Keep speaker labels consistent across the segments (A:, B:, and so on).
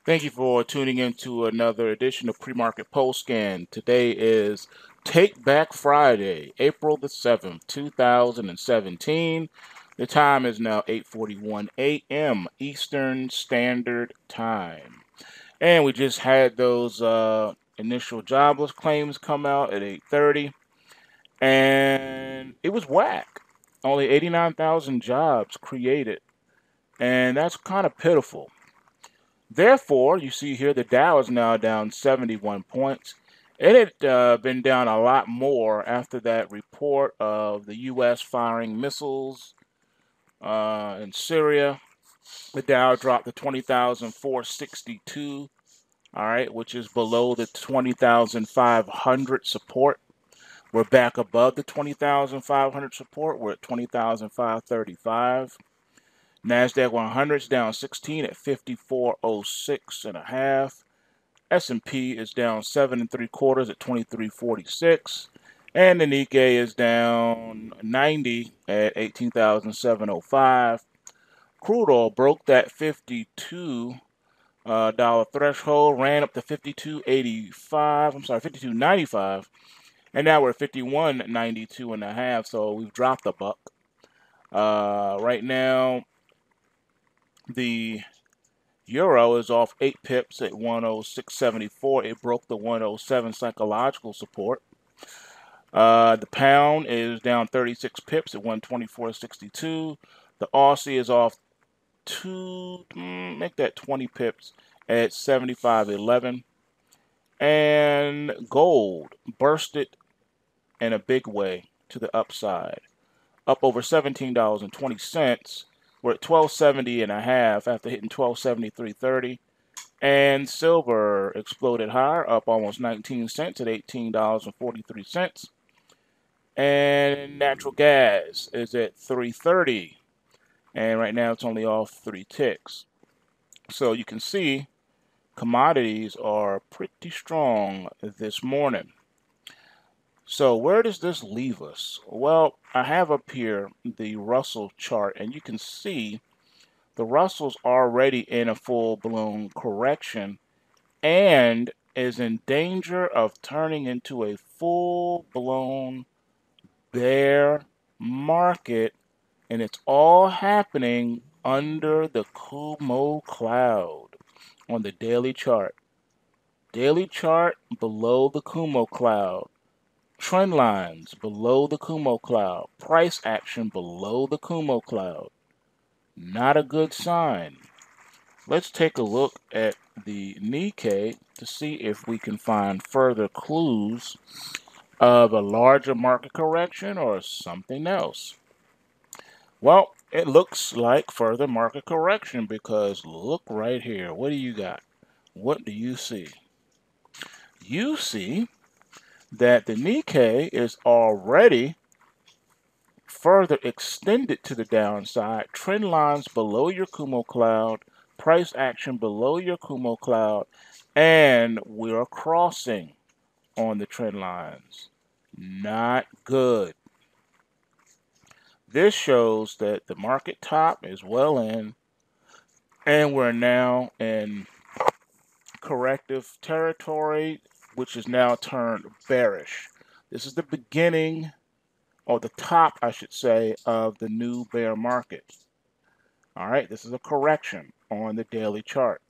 A: Thank you for tuning in to another edition of Pre-Market PulseScan. Today is Take Back Friday, April the 7th, 2017. The time is now 8:41 a.m. Eastern Standard Time. And we just had those initial jobless claims come out at 8:30, and it was whack. Only 89,000 jobs created, and that's kind of pitiful. Therefore, you see here the Dow is now down 71 points. It had been down a lot more after that report of the U.S. firing missiles in Syria. The Dow dropped to 20,462, all right, which is below the 20,500 support. We're back above the 20,500 support. We're at 20,535. NASDAQ 100 is down 16 at 5406 and a half. S&P is down 7 3/4 at 2346, and the Nikkei is down 90 at 18,705. Crude oil broke that $52 threshold, ran up to 52.85. I'm sorry, 52.95, and now we're at 51.92 and a half. So we've dropped a buck. Right now, the Euro is off 8 pips at 106.74. It broke the 107 psychological support. The pound is down 36 pips at 124.62. The Aussie is off make that 20 pips at 75.11. And gold bursted in a big way to the upside, up over $17.20. We're at 1270 and a half after hitting 1273.30. And silver exploded higher, up almost 19 cents at $18.43. And natural gas is at 330. And right now it's only off 3 ticks. So you can see commodities are pretty strong this morning. So where does this leave us? Well, I have up here the Russell chart, and you can see the Russell's already in a full-blown correction and is in danger of turning into a full-blown bear market, and it's all happening under the Kumo cloud on the daily chart. Daily chart below the Kumo cloud. Trend lines below the Kumo cloud. Price action below the Kumo cloud. Not a good sign. Let's take a look at the Nikkei to see if we can find further clues of a larger market correction or something else. Well, it looks like further market correction because look right here. What do you got? What do you see? You see that the Nikkei is already further extended to the downside. Trend lines below your Kumo cloud, price action below your Kumo cloud, and we're crossing on the trend lines. Not good. This shows that the market top is well in, and we're now in corrective territory, which is now turned bearish. This is the beginning, or the top, I should say, of the new bear market. All right, this is a correction on the daily chart.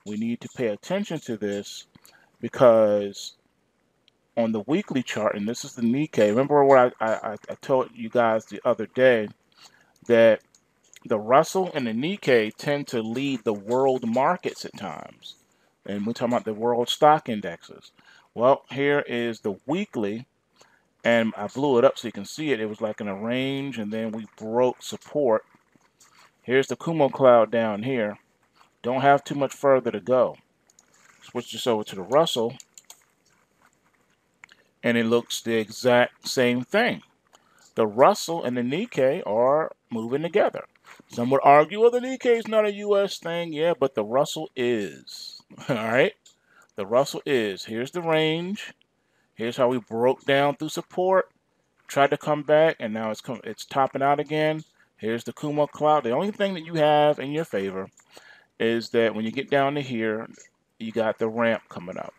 A: We need to pay attention to this because on the weekly chart, and this is the Nikkei, remember what I told you guys the other day, that the Russell and the Nikkei tend to lead the world markets at times. And we're talking about the world stock indexes. Well, here is the weekly, and I blew it up so you can see it. It was like in a range, and then we broke support. Here's the Kumo cloud down here. Don't have too much further to go. Switch this over to the Russell, and it looks the exact same thing. The Russell and the Nikkei are moving together. Some would argue, well, the Nikkei is not a U.S. thing. Yeah, but the Russell is. All right? The Russell is. Here's the range. Here's how we broke down through support, tried to come back, and now it's topping out again. Here's the Kumo cloud. The only thing that you have in your favor is that when you get down to here, you got the ramp coming up,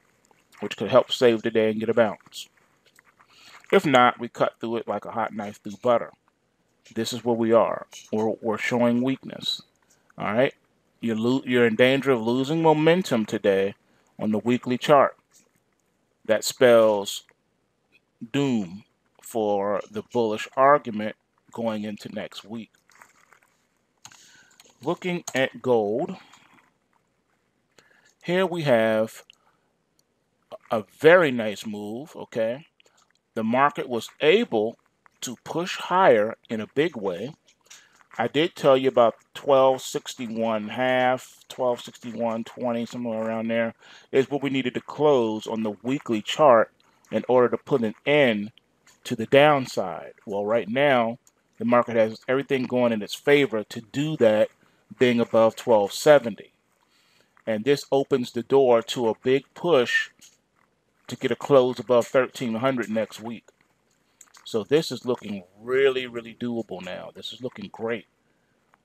A: which could help save the day and get a bounce. If not, we cut through it like a hot knife through butter. This is where we are. We're showing weakness. All right, you're in danger of losing momentum today on the weekly chart. That spells doom for the bullish argument going into next week. Looking at gold, here we have a very nice move, okay? The market was able to push higher in a big way. I did tell you about 1261 half, 1261.20, somewhere around there, is what we needed to close on the weekly chart in order to put an end to the downside. Well, right now, the market has everything going in its favor to do that, being above 1270. And this opens the door to a big push to get a close above 1300 next week. So this is looking really, really doable now. This is looking great.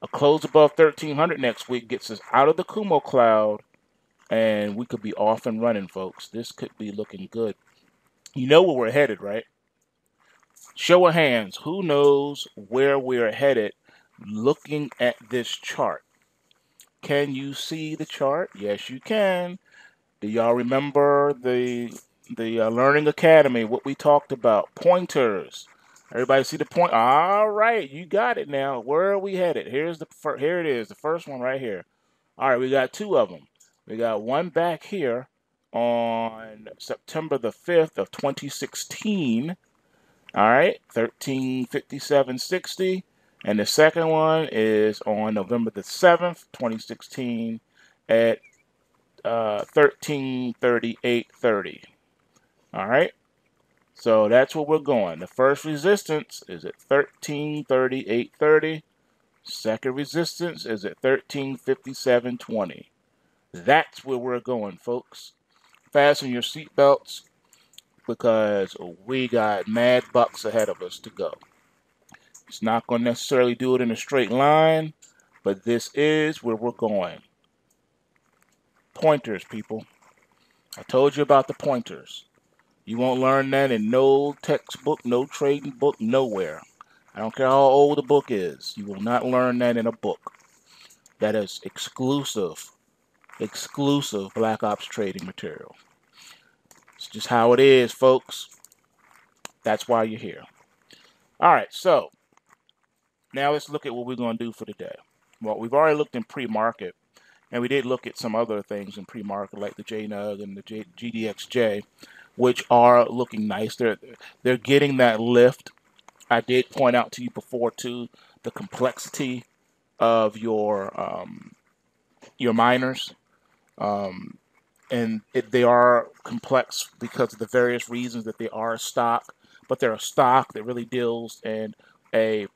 A: A close above 1300 next week gets us out of the Kumo cloud, and we could be off and running, folks. This could be looking good. You know where we're headed, right? Show of hands, who knows where we're headed looking at this chart? Can you see the chart? Yes, you can. Do y'all remember the Learning Academy, what we talked about? Pointers. Everybody see the point? All right, you got it now. Where are we headed? Here it is, the first one right here. All right, we got two of them. We got one back here on September the 5th of 2016. All right, 1357.60. And the second one is on November the 7th, 2016 at 1338.30. All right, so that's where we're going. The first resistance is at 1338.30. Second resistance is at 1357.20. That's where we're going, folks. Fasten your seatbelts because we got mad bucks ahead of us to go. It's not going to necessarily do it in a straight line, but this is where we're going. Pointers, people. I told you about the pointers. You won't learn that in no textbook, no trading book, nowhere. I don't care how old the book is. You will not learn that in a book. That is exclusive Black Ops trading material. It's just how it is, folks. That's why you're here. All right, so now let's look at what we're going to do for the day. Well, we've already looked in pre-market, and we did look at some other things in pre-market, like the JNUG and the GDXJ, which are looking nice. They're getting that lift. I did point out to you before, too, the complexity of your miners. And they are complex because of the various reasons that they are a stock, but they're a stock that really deals in a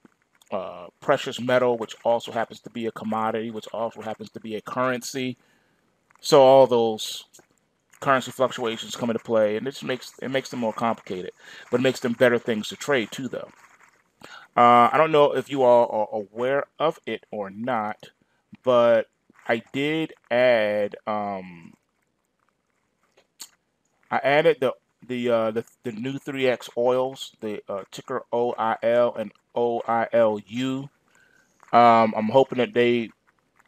A: precious metal, which also happens to be a commodity, which also happens to be a currency. So all those currency fluctuations come into play, and it makes them more complicated, but it makes them better things to trade too, though. I don't know if you all are aware of it or not, but I did add I added the new 3X oils, the ticker OIL and OILU. I'm hoping that they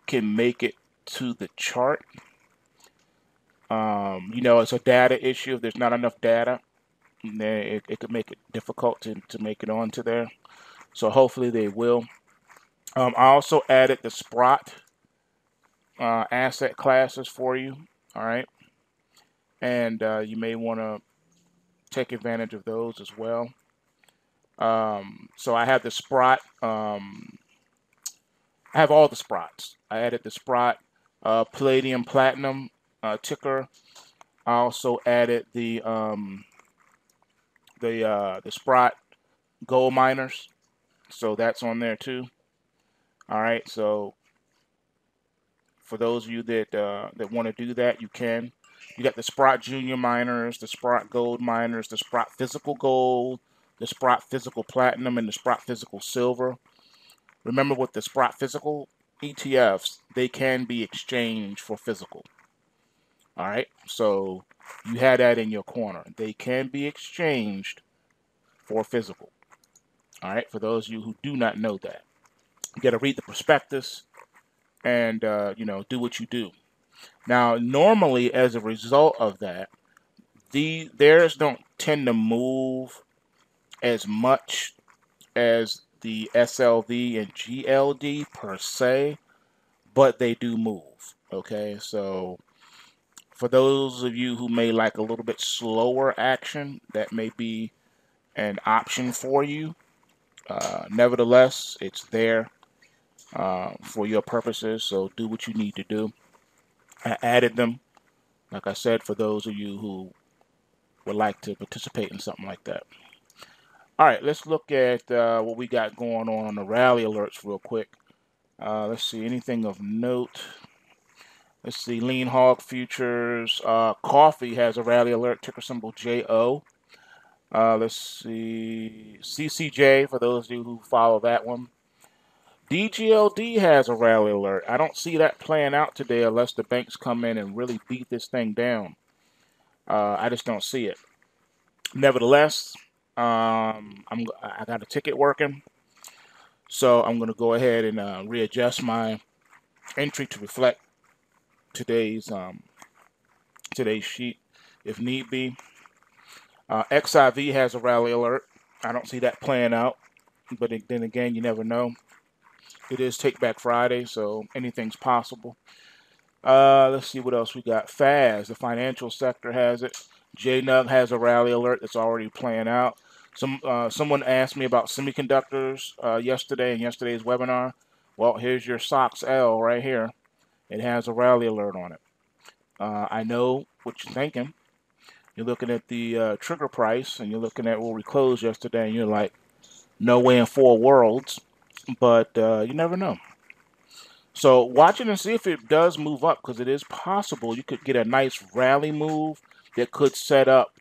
A: can make it to the chart. You know, it's a data issue. If there's not enough data, then it could make it difficult to make it onto there. So hopefully they will. I also added the Sprott asset classes for you. All right. And you may want to take advantage of those as well. So I have the Sprott. I have all the Sprots. I added the Sprott Palladium Platinum ticker. I also added the Sprott Gold Miners. So that's on there too. All right. So for those of you that want to do that, you can. You got the Sprott Junior Miners, the Sprott Gold Miners, the Sprott Physical Gold, the Sprott Physical Platinum, and the Sprott Physical Silver. Remember, with the Sprott Physical ETFs, they can be exchanged for physical. All right, so you had that in your corner. They can be exchanged for physical. All right, for those of you who do not know that, you got to read the prospectus and do what you do. Now, normally, as a result of that, theirs don't tend to move as much as the SLV and GLD per se, but they do move. Okay, so for those of you who may like a little bit slower action, that may be an option for you. Nevertheless, it's there for your purposes, so do what you need to do. I added them, like I said, for those of you who would like to participate in something like that. All right, let's look at what we got going on the rally alerts real quick. Let's see, anything of note. Let's see, lean hog futures. Coffee has a rally alert, ticker symbol JO. Let's see, CCJ, for those of you who follow that one. DGLD has a rally alert. I don't see that playing out today unless the banks come in and really beat this thing down. I just don't see it. Nevertheless, I got a ticket working, so I'm going to go ahead and readjust my entry to reflect today's sheet, if need be. XIV has a rally alert. I don't see that playing out, but then again, you never know. It is Take Back Friday, so anything's possible. Let's see what else we got. FAS, the financial sector, has it. JNUG has a rally alert that's already playing out. Someone asked me about semiconductors yesterday in yesterday's webinar. Well, here's your SOX L right here. It has a rally alert on it. I know what you're thinking. You're looking at the trigger price, and you're looking at where we closed yesterday, and you're like, no way in 4 worlds. But you never know. So watch it and see if it does move up, because it is possible you could get a nice rally move that could set up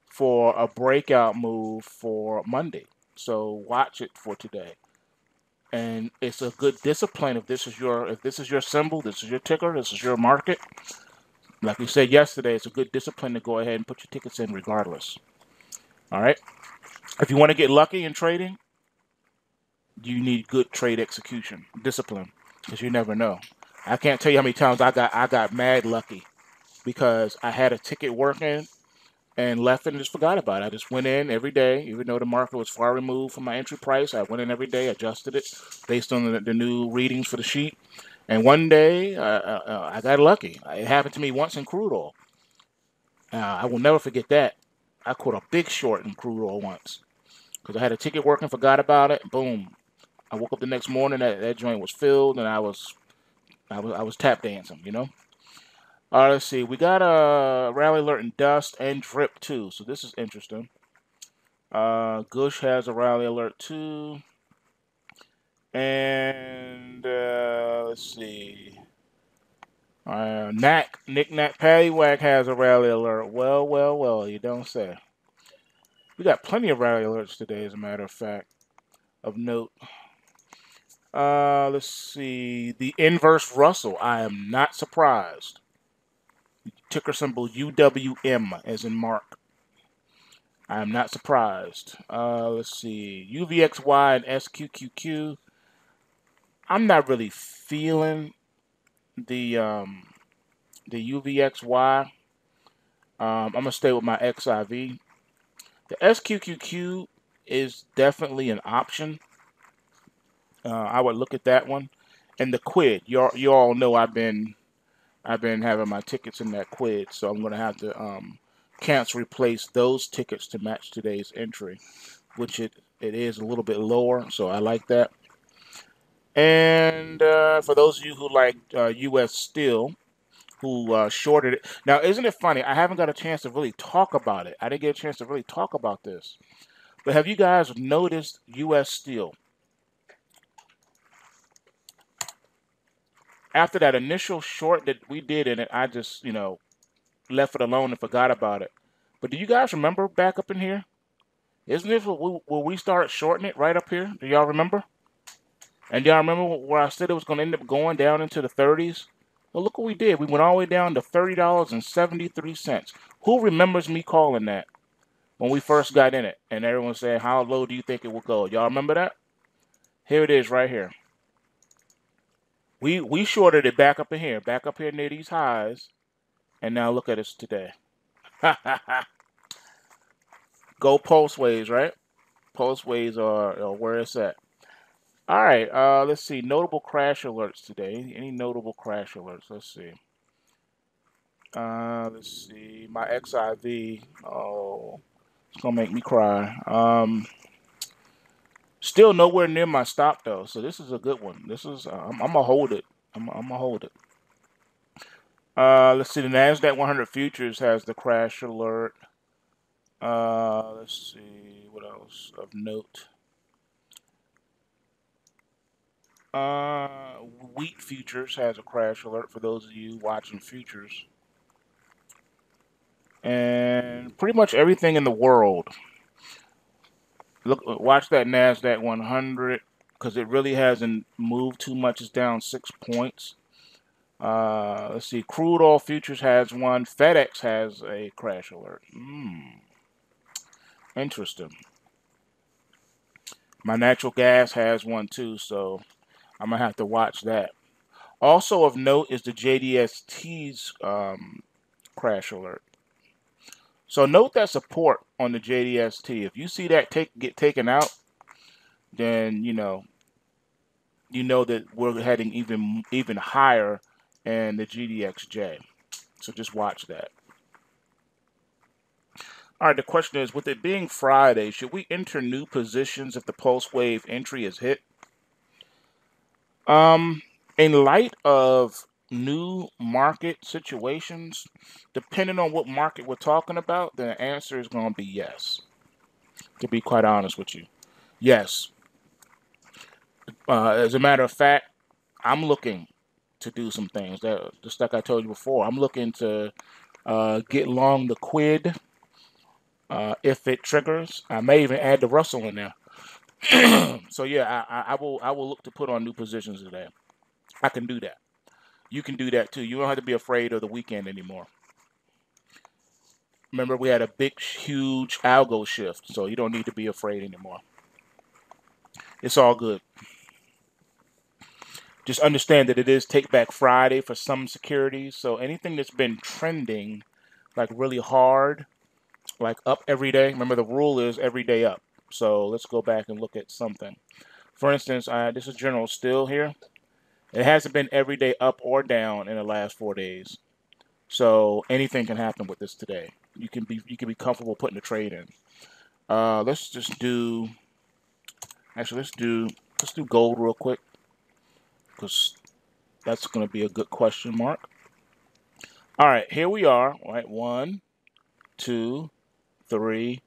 A: for a breakout move for Monday. So watch it for today. And it's a good discipline if this is your symbol, this is your ticker, this is your market. Like we said yesterday, it's a good discipline to go ahead and put your tickets in regardless. All right. If you want to get lucky in trading, you need good trade execution, discipline, because you never know. I can't tell you how many times I got mad lucky because I had a ticket working and left it and just forgot about it. I just went in every day, even though the market was far removed from my entry price. I went in every day, adjusted it based on the new readings for the sheet. And one day, I got lucky. It happened to me once in crude oil. I will never forget that. I caught a big short in crude oil once because I had a ticket working, forgot about it. Boom! I woke up the next morning, that joint was filled, and I was tap dancing. All right, let's see. We got a rally alert in dust and drip too, so this is interesting. Gush has a rally alert too. And let's see. Knick Knack Paddywhack has a rally alert. Well, you don't say. We got plenty of rally alerts today, as a matter of fact, of note. Let's see. The inverse Russell. I am not surprised. Ticker symbol UWM, as in Mark. I am not surprised. Let's see. UVXY and SQQQ. I'm not really feeling the UVXY. I'm gonna stay with my XIV. The SQQQ is definitely an option. I would look at that one, and the quid. You all know I've been having my tickets in that quid, so I'm gonna have to replace those tickets to match today's entry, which it is a little bit lower, so I like that. And for those of you who like U.S. Steel, who shorted it. Now, isn't it funny? I haven't got a chance to really talk about it. I didn't get a chance to really talk about this. But have you guys noticed U.S. Steel? After that initial short that we did in it, I just, left it alone and forgot about it. But do you guys remember back up in here? Isn't this where we started shorting it right up here? Do y'all remember? And y'all remember where I said it was going to end up going down into the 30s? Well, look what we did. We went all the way down to $30.73. Who remembers me calling that when we first got in it? And everyone said, how low do you think it will go? Y'all remember that? Here it is right here. We shorted it back up here near these highs. And now look at us today. Go pulse waves, right? Pulse waves are where it's at. All right, let's see. Notable crash alerts today. Any notable crash alerts? Let's see. Let's see. My XIV. Oh, it's gonna make me cry. Still nowhere near my stop though. So this is a good one. This is. I'm gonna hold it. I'm gonna hold it. Let's see. The Nasdaq 100 futures has the crash alert. Let's see. What else of note? Wheat futures has a crash alert for those of you watching futures. And pretty much everything in the world. Look, watch that Nasdaq 100 because it really hasn't moved too much. It's down 6 points. Let's see. Crude oil futures has one. FedEx has a crash alert. Interesting. My natural gas has one too, so I'm gonna have to watch that. Also of note is the JDST's crash alert. So note that support on the JDST. If you see that get taken out, then you know that we're heading even higher in the GDXJ. So just watch that. All right, the question is, with it being Friday, should we enter new positions if the pulse wave entry is hit? In light of new market situations, depending on what market we're talking about, the answer is going to be yes. To be quite honest with you, yes. As a matter of fact, I'm looking to do some things. That just like I told you before, I'm looking to get long the quid if it triggers. I may even add the Russell in there. So yeah, I will look to put on new positions today. I can do that. You can do that too. You don't have to be afraid of the weekend anymore. Remember, we had a big, huge algo shift, so you don't need to be afraid anymore. It's all good. Just understand that it is Take Back Friday for some securities. So anything that's been trending like really hard, like up every day. Remember, the rule is every day up. So let's go back and look at something. For instance, this is General Still here. It hasn't been every day up or down in the last 4 days. So anything can happen with this today. You can be comfortable putting a trade in. Let's just do. Actually, let's do gold real quick because that's going to be a good question mark. All right, here we are. All right, 1, 2, 3,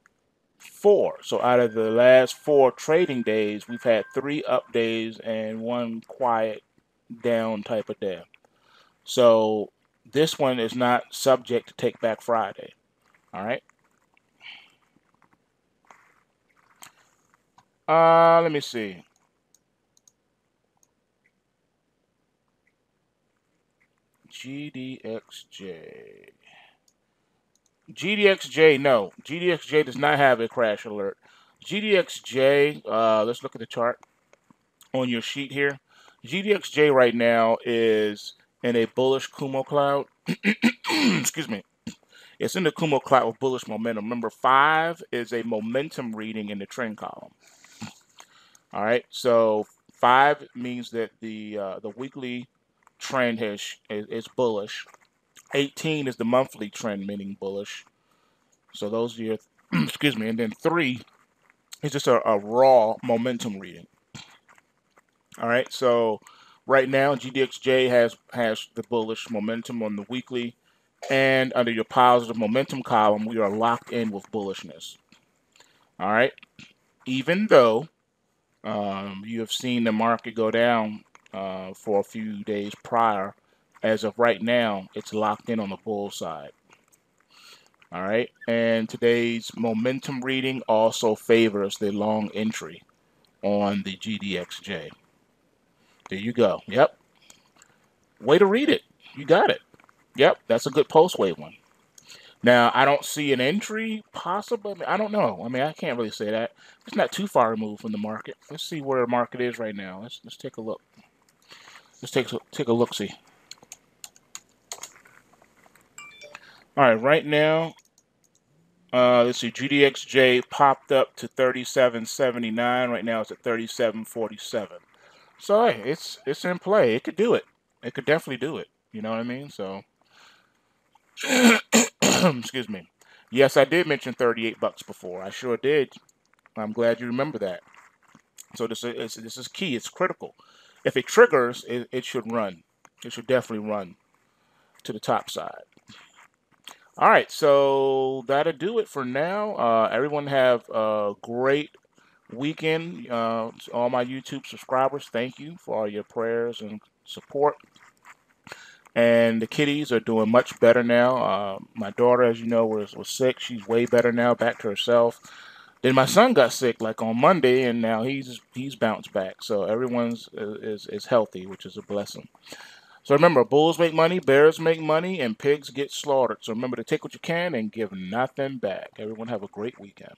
A: 4. So out of the last 4 trading days, we've had 3 up days and 1 quiet down type of day. So this one is not subject to Take Back Friday. All right. Let me see. GDXJ. GDXJ, no. GDXJ does not have a crash alert. GDXJ, let's look at the chart on your sheet here. GDXJ right now is in a bullish Kumo cloud. Excuse me. It's in the Kumo cloud with bullish momentum. Remember, 5 is a momentum reading in the trend column. All right, so 5 means that the weekly trend is bullish. 18 is the monthly trend, meaning bullish. So those are your, excuse me, and then 3 is just a raw momentum reading. All right, so right now GDXJ has the bullish momentum on the weekly, and under your positive momentum column, we are locked in with bullishness. All right, even though you have seen the market go down for a few days prior, as of right now, it's locked in on the bull side. All right, and today's momentum reading also favors the long entry on the GDXJ. There you go. Yep. Way to read it. You got it. Yep. That's a good post-wave one. Now, I don't see an entry possible. I mean, I don't know. I mean, I can't really say that. It's not too far removed from the market. Let's see where the market is right now. Let's take a look. Let's take a look-see. All right, right now, let's see. GDXJ popped up to 37.79. Right now, it's at 37.47. So hey, it's in play. It could do it. It could definitely do it. You know what I mean? So, excuse me. Yes, I did mention 38 bucks before. I sure did. I'm glad you remember that. So this is key. It's critical. If it triggers, it should run. It should definitely run to the top side. All right, so that'll do it for now. Everyone have a great weekend. To all my YouTube subscribers, thank you for all your prayers and support. And the kitties are doing much better now. My daughter, as you know, was sick. She's way better now, back to herself. Then my son got sick like on Monday, and now he's bounced back. So everyone's is healthy, which is a blessing. So remember, bulls make money, bears make money, and pigs get slaughtered. So remember to take what you can and give nothing back. Everyone have a great weekend.